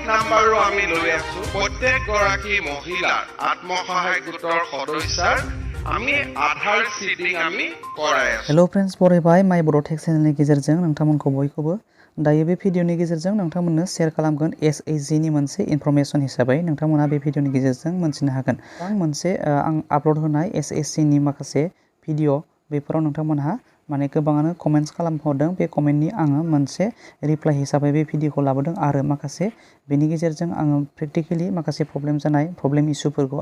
নাম্বাৰো আমি লৈ আছো প্ৰত্যেক গৰাকী মহিলাৰ আত্মসহায়ক গোটৰ সদস্যাৰ আমি আধাৰ সিডিং আমি কৰাই আছো। हेलो फ्रेंड्स, बरायबाय माय बड' टेक चेनेलनि गेजेरजों नोंथांमोनखौ बयखौबो दायो बे भिडिअनि गेजेरजों नोंथांमोननो शेयार खालामगोन SHG नि मोनसे इनफरमेशन हिसाबै नोंथांमोना बे भिडिअनि गेजेरजों मोनथिनो हागोन। आं मोनसे आं आपल'ड होनाय SHG नि माखासे भिडिअ बेफोराव नोंथांमोनहा माने गोबाङानो कमेन्ट्स खालामहरदों। बे कमेन्टनि आङो मोनसे रिप्लाइ हिसाबै बे भिडिअखौ लाबोदों आरो माखासे बेनि गेजेरजों आङो प्रेक्टिकेलि माखासे प्रब्लेम इसुफोरखौ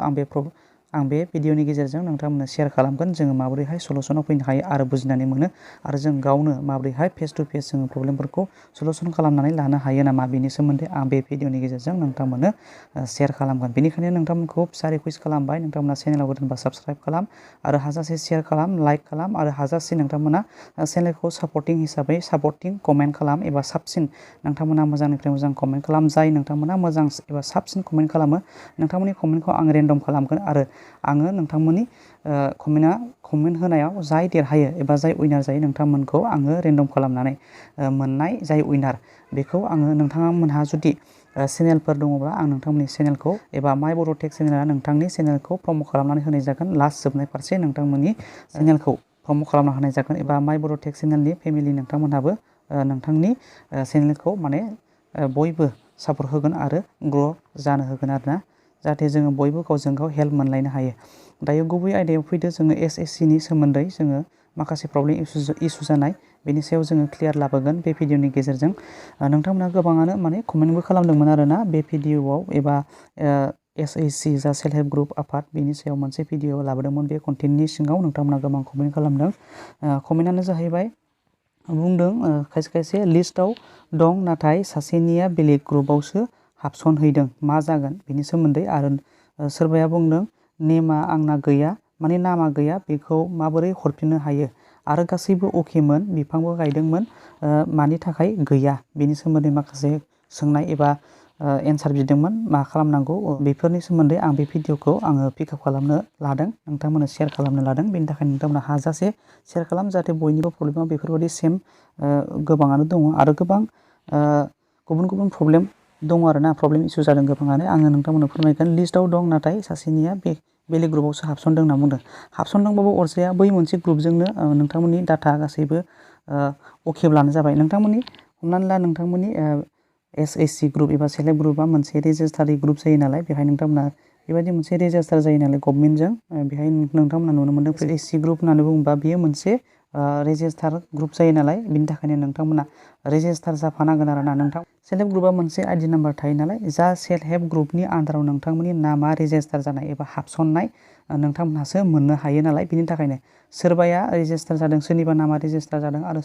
आं बे भिडिअनि गेजेरजों नोंथांमोननो शेयार खालामगोन। जोङो माबोरैहाय सलुशनाव फैनो हायो आरो बुजिनानै मोनो आरो जों गावनो माबोरैहाय फेस टु फेस जोङो प्रब्लेमफोरखौ सलुशन खालामनानै लानो हायो नामा बेनि सोमोन्दै आं बे भिडिअनि गेजेरजों नोंथांमोननो शेयार खालामगोन। बेनिखायनो नोंथांमोनखौ फिसा रिक्वेस्ट खालामबाय, नोंथांमोना चेनेलाव गोदानबा साबस्क्राइब खालाम आरो हाजासे शेयार खालाम, लाइक खालाम आरो हाजासे नोंथांमोना चेनेलखौ सापर्टिं कमेन्ट खालाम एबा साबसिन नोंथांमोना मोजांनिफ्राय मोजां कमेन्ट खालाम। जाय नोंथांमोना मोजां एबा साबसिन कमेन्ट खालामो नोंथांमोननि कमेन्टखौ आं रेन्डम खालामगोन आरो आङो नोंथांमोननि कमेन्ट होनायाव जाय देरहायो एबा जाय उइनार जायो नोंथांमोनखौ आङो रेन्डम खालामनानै मोननाय जाय उइनार बेखौ आङो नोंथांमोनहा जुदि चेनेलफोर दङब्ला आं नोंथांमोननि चेनेलखौ एबा माय बड' टेक चेनेला नोंथांनि चेनेलखौ प्रम'ट खालामनानै होनाय जागोन। लास्ट जोबनाय फारसे नोंथांमोननि चेनेलखौ प्रम'ट खालामना होनाय जागोन एबा माय बड' टेक चेनेलनि फेमिलि नोंथांमोनहाबो नोंथांनि चेनेलखौ माने बयबो सापर्ट होगोन आरो ग्र' जानो होगोन आरोना, जाहाथे जोङो बयबो गावजों गाव हेल्प मोनलायनो हायो। दायो गुबै आयदायाव फैदो, जोङो SHG नि सोमोन्दै जोङो माखासे प्रब्लेम इसु जानाय बेनि सायाव जोङो क्लियार लाबोगोन बे भिडिअनि गेजेरजों। नोंथांमोना गोबाङानो माने कमेन्टबो खालामदोंमोन आरोना बे भिडिअआव एबा SHG जा सेल्फ हेल्प ग्रुप आफाद बेनि सायाव मोनसे भिडिअ लाबोदोंमोन। बे कन्टेन्टनि सिङाव नोंथांमोना गोबां कमेन्ट खालामदों। कमेन्टआनो जाहैबाय बुंदों खायसे खायसे लिस्टआव दं नाथाय सासेनिया बेलेग ग्रुपआवसो हाबसनहैदों, मा जागोन बेनि सोमोन्दै। आरो सोरबाया बुंदों नेमा आंना गैया, माने नामा गैया, बेखौ माबोरै हरफिननो हायो आरो गासैबो अकेमोन, बिफांबो गायदोंमोन, मानि थाखाय गैया बेनि सोमोन्दै माखासे सोंनाय एबा एन्सार बिदोंमोन। मा खालामनांगौ बेफोरनि सोमोन्दै आं बे भिडिअखौ आङो पिकआप खालामनो लादों, नोंथांमोननो शेयार खालामनो लादों। बेनि थाखाय नोंथांमोना हाजासे शेयार खालाम, जाहाथे बयनिबो प्रब्लेमा बेफोरबायदि सेम गोबाङानो दङ आरो गोबां गुबुन प्रब्लेम दङ आरोना, प्रब्लेम इसु जादों गोबाङानो। आङो नोंथांमोननो फोरमायगोन। लिस्टआव दं नाथाय सासेनिया बेलेग ग्रुपआवसो हाबसनदों होनना बुंदों। हाबसनदोंबाबो अरजाया, बै मोनसे ग्रुपजोंनो नोंथांमोननि डाटा गासैबो अकेब्लानो जाबाय। नोंथांमोननि हमनानै ला नोंथांमोननि SHG ग्रुप एबा सेल्फ हेल्प ग्रुपआ मोनसे रेजिस्टार्ड ग्रुप जायो नालाय, बेहाय नोंथांमोना बेबायदि मोनसे रेजिस्टार जायो नालाय गभर्नमेन्टजों, बेहाय नोंथांमोना नुनो मोनदों SHG ग्रुप होननानै बुङोबा बेयो मोनसे रेजिस्टार ग्रुप जायो नालाय, बिनि थाखायनो नोंथांमोना रेजिस्टार जाफानांगोन आरोना। नोंथां सेल्फ हेल्प ग्रुपआ मोनसे आइडि नाम्बार थायो नालाय, जा सेल्फ हेल्प ग्रुपनि आन्दाराव नोंथांमोननि नामा रेजिस्टार जानाय एबा हाबसननाय नोंथांमोनहासो मोननो हायो नालाय। बिनि थाखायनो सोरबाया रेजिस्टार जादों, सोरनिबा नामा रेजिस्टार जादों आरो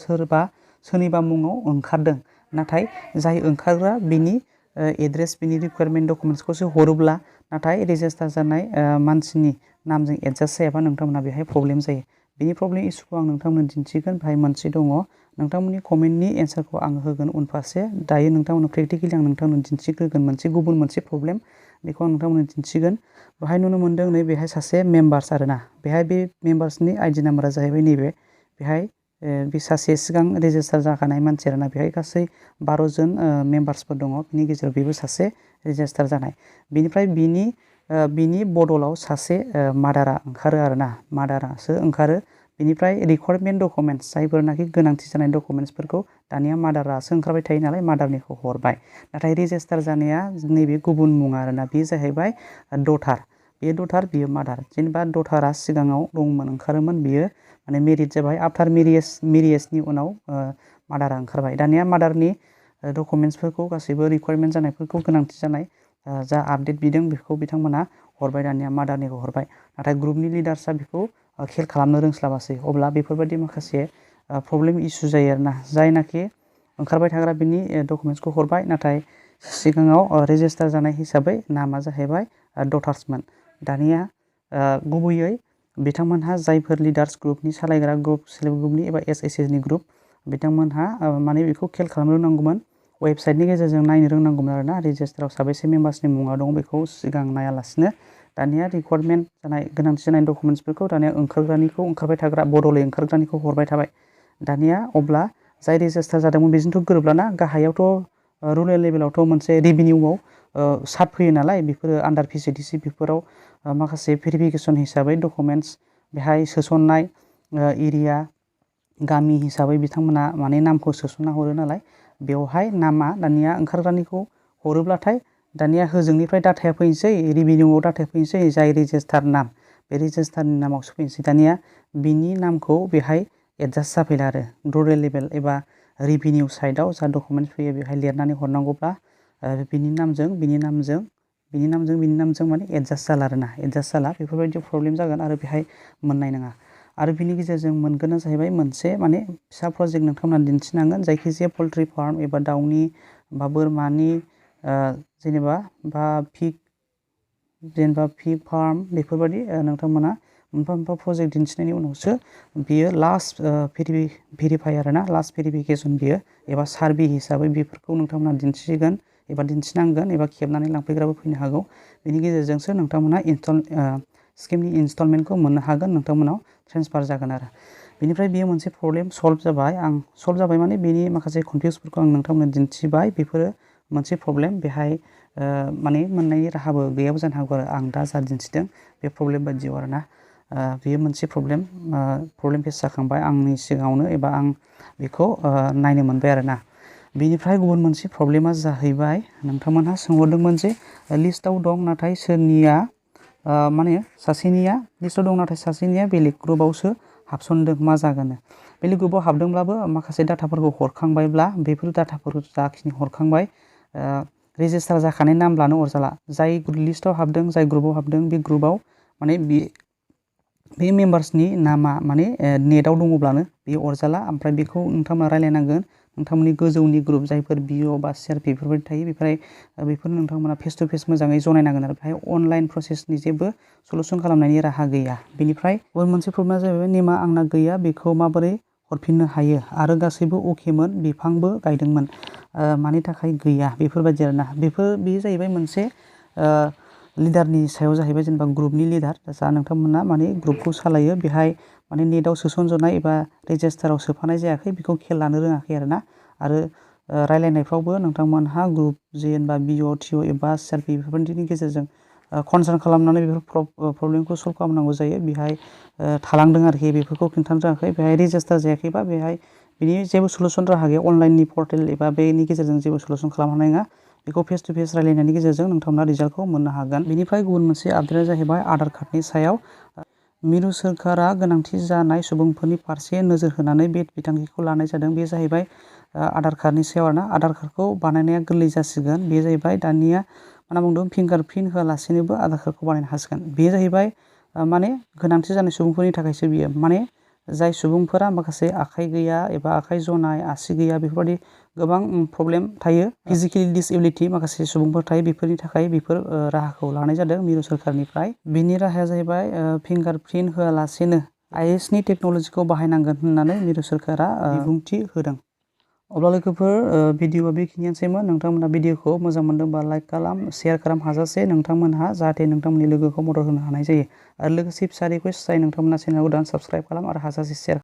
सोरनिबा मुङाव ओंखारदों, नाथाय जाय ओंखारग्रा बिनि एड्रेस, बिनि रिकुवारमेन्ट डकुमेन्टसखौसो हरोब्ला नाथाय रेजिस्टार जानाय मानसिनि नामजों एडजास्ट जायाबा नोंथांमोना बेहाय प्रब्लेम जायो। बेनि प्रब्लेम इसुखौ आं नोंथांमोननो दिन्थिगोन। बेहाय मोनसे दङ, नोंथांमोननि कमेन्टनि एन्सारखौ आं होगोन उनफारसे। दायो नोंथांमोननो प्रेक्टिकेलि आं नोंथांमोननो दिन्थिग्रोगोन गुबुन मोनसे प्रब्लेम, बेखौ आं नोंथांमोननो दिन्थिगोन। बेहाय नुनो मोनदों नै बेहाय सासे मेम्बार्स आरोना, बेहाय बे मेम्बार्सनि आइडि नाम्बारा जाहैबाय नैबे, बेहाय बे सासे सिगां रेजिस्टार जाखानाय मानसि आरोना। बेहाय गासै 12 जन मेम्बार्सफोर दङ, बिनि गेजेराव बेबो सासे रेजिस्टार जानाय। बिनिफ्राय बिनि बदलाव सासे मादारा ओंखारो आरोना, मादारासो ओंखारो। बेनिफ्राय रिकुवारमेन्ट डकुमेन्टस, जायफोरनाखि गोनांथि जानाय डकुमेन्टसफोरखौ दानिया मादारासो ओंखारबाय थायो नालाय, मादारनिखौ हरबाय। नाथाय रेजिस्टार जानाया नैबे गुबुन मुं आरोना, बे जाहैबाय डटार, बे डटार बियो मादार। जेनेबा डटारा सिगाङाव दंमोन, ओंखारोमोन, बियो माने मेरिड जाबाय। आफ्टार मेरियेजनि उनाव मादारा ओंखारबाय। दानिया मादारनि डकुमेन्टसफोरखौ गासैबो रिकुवारमेन्ट जानायफोरखौ, गोनांथि जानाय जा आपडेट बिदों बेखौ बिथांमोना हरबाय, दानिया मादारनिखौ हरबाय। नाथाय ग्रुपनि लिडार्सआ बेखौ खेल खालामनो रोंस्लाबासै। अब्ला बेफोरबायदि माखासे प्रब्लेम इसु जायो आरोना, जायनाखि ओंखारबाय थाग्रा बिनि डकुमेन्टसखौ हरबाय, नाथाय सिगाङाव रेजिस्टार जानाय हिसाबै नामा जाहैबाय डटार्समोन। दानिया गुबैयै बिथांमोनहा जायफोर लिडार्स, ग्रुपनि सालायग्रा ग्रुप, सेल्फ ग्रुपनि एबा SHG नि ग्रुप, बिथांमोनहा माने बेखौ खेल खालामनो रोंनांगौमोन, वेबसाइटनि गेजेरजों नायनो रोंनांगौमोन आरोना। रेजिस्टाराव साबेसे मेम्बार्सनि मुङा दं बेखौ सिगां नायालासिनो दानिया रिकुवारमेन्ट जानाय, गोनांथि जानाय डकुमेन्टसफोरखौ दानिया ओंखारग्रानिखौ, ओंखारबाय थाग्रा बदलै ओंखारग्रानिखौ हरबाय थाबाय। दानिया अब्ला जाय रेजिस्टार जादोंमोन बेजोंथ' गोरोबलाना, गाहायावथ' रुरेल लेभेलावथ' मोनसे रेभिनिउआव सार्ट फैयो नालाय बेफोरो आन्डार PCDC बेफोराव माखासे भेरिफिकेसन हिसाबै डकुमेन्टस बेहाय सोसननाय एरिया गामि हिसाबै बिथांमोना माने नामखौ सोसनना हरो नालाय बेवहाय नामा दानिया ओंखारग्रानिखौ हरोब्लाथाय दानिया होजोंनिफ्राय डाटाया फैनोसै रेभिनिउआव डाटाया फैनोसै जाय रेजिस्टार नाम बे रेजिस्टारनि नामावसो फैनोसै दानिया बिनि नामखौ बेहाय एडजास्ट जाफैला आरो रुरेल लेभेल एबा रेभिनिउ साइडआव जा डकुमेन्ट फैयो बेहाय लिरनानै हरनांगौब्ला बिनि नामजों माने एडजास्ट जाला आरोना एडजास्ट जाला बेफोरबायदि प्रब्लेम जागोन आरो बेहाय मोननाय नङा आरो बिनि गेजेरजों मोनगोना जाहैबाय मोनसे माने फिसा प्रजेक्ट नोंथांमोना दिन्थिनांगोन जायखिजाया पल्ट्रि फार्म एबा दाउनि बा बोरमानि जेनेबा बा पिग फार्म बेफोरबायदि नोंथांमोना मोनफा मोनफा प्रजेक्ट दिन्थिनायनि उनावसो बियो लास्ट भेरिफाइ आरोना लास्ट भेरिफिकेसन बियो एबा सार्भे हिसाबै बेफोरखौ नोंथांमोना दिन्थिगोन एबा दिन्थिनांगोन एबा खेबनानै लांफैग्राबो फैनो हागौ बेनि गेजेरजोंसो नोंथांमोना स्किमनि इनस्टलमेन्टखौ मोननो हागोन नोंथांमोनाव ट्रेन्सफार जागोन आरो बेनिफ्राय बेयो मोनसे प्रब्लेम सल्भ जाबाय माने बेनि माखासे कनफिउसफोरखौ आं नोंथांमोननो दिन्थिबाय बेफोरो मोनसे प्रब्लेम बेहाय माने मोननायनि राहाबो गैयाबो जानो हागौ आरो आं दा जा दिन्थिदों बे प्रब्लेम बायदियाव आरोना बेयो मोनसे प्रब्लेम फेस जाखांबाय आंनि सिगाङावनो एबा आं बेखौ नायनो मोनबाय आरोना बेनिफ्राय गुबुन मोनसे प्रब्लेमा जाहैबाय नोंथांमोनहा सोंहरदोंमोन जे लिस्टआव दं नाथाय सोरनिया माने सासेनिया लिस्टआव दं नाथाय सासेनिया बेलेग ग्रुपआवसो हाबसनदों मा जागोन बेलेग ग्रुपआव हाबदोंब्लाबो माखासे डाटाफोरखौ हरखांबायब्ला बेफोर डाटाफोरखौ जाखिनि हरखांबाय रेजिस्टार जाखानाय नाम लानो अरजाला जाय लिस्टआव हाबदों जाय ग्रुपआव हाबदों बे ग्रुपआव माने बे मेम्बार्सनि नामा माने नेटआव दङब्लानो बेयो अरजाला ओमफ्राय बेखौ नोंथांमोना रायलायनांगोन नोंथांमोननि गोजौनि ग्रुप जायफोर बिअ बा CRP बेफोरबायदि थायो बेफोर नोंथांमोना फेस टु फेस मोजाङै जनायनांगोन आरो बेहाय अनलाइन प्रसेसनि जेबो सलुसन खालामनायनि राहा गैया बेनिफ्राय गुबुन मोनसे प्रब्लेमा जाहैबाय नेमा आंना गैया बेखौ माबोरै हरफिननो हायो आरो गासैबो अकेमोन बिफांबो गायदोंमोन मानि थाखाय गैया बेफोरबायदि आरोना बेयो जाहैबाय मोनसे लिडारनि सायाव जाहैबाय जेनेबा ग्रुपनि लिडार जा नोंथांमोना माने ग्रुपखौ सालायो बेहाय माने नेटआव सोसनजनाय एबा रेजिस्टाराव सोफानाय जायाखै बेखौ खेल लानो रोङाखै आरोना आरो रायलायनायफ्रावबो नोंथांमोनहा ग्रुप जेनेबा बिअ टिअ एबा CRP बेफोरबायदिनि गेजेरजों कनसार्न खालामनानै बेफोर प्रब्लेमखौ सल्भ खालामनांगौ जायो बेहाय थालांदों आरोखि बेफोरखौ खिन्थानो रोङाखै बेहाय रेजिस्टार जायाखैबा बेहाय बिनि जेबो सलुसन राहा गैया अनलाइननि पर्टेल एबा बेनि गेजेरजों जेबो सलुसन खालामनो हानाय नङा बेखौ फेस टु फेस रायलायनायनि गेजेरजों नोंथांमोना रिजाल्टखौ मोननो हागोन बेनिफ्राय गुबुन मोनसे आपडेटआ जाहैबाय आधार कार्डनि सायाव मिरु सोरखारा गोनांथि जानाय सुबुंफोरनि फारसे नोजोर होनानै बे बिथांखिखौ लानाय जादों बे जाहैबाय आधार कार्डनि सायाव आरोना आधार कार्डखौ बानायनाया गोरलै जासिगोन बे जाहैबाय दानिया मा होनना बुंदों फिंगार प्रिन्ट होआलासेनोबो आधार कार्डखौ बानायनो हासिगोन बे जाहैबाय माने गोनांथि जानाय सुबुंफोरनि थाखायसो बियो माने जाय सुबुंफोरा माखासे आखाइ गैया एबा आखाइ जनाय आसि गैया बेफोरबायदि गोबां प्रब्लेम थायो फिजिकेलि डिसेबिलिटि माखासे सुबुंफोर थायो बेफोरनि थाखाय बेफोर राहाखौ लानाय जादों मिरु सोरखारनिफ्राय बिनि राहाया जाहैबाय फिंगार प्रिन्ट होआलासेनो IS नि टेक्न'लजिखौ बाहायनांगोन होननानै मिरु सोरखारा बिबुंथि होदों अब्ला लोगोफोर भिडिअआ बेखिनियानोसैमोन नोंथांमोना भिडिअखौ मोजां मोनदोंबा लाइक खालाम शेयार खालाम हाजासे नोंथांमोनहा जाहाथे नोंथांमोननि लोगोखौ मदद होनो हानाय जायो आरो लोगोसे फिसा रिकुवेस्ट जाय नोंथांमोना चेनेलखौ दान साबस्क्राइब खालाम आरो हाजासे शेयार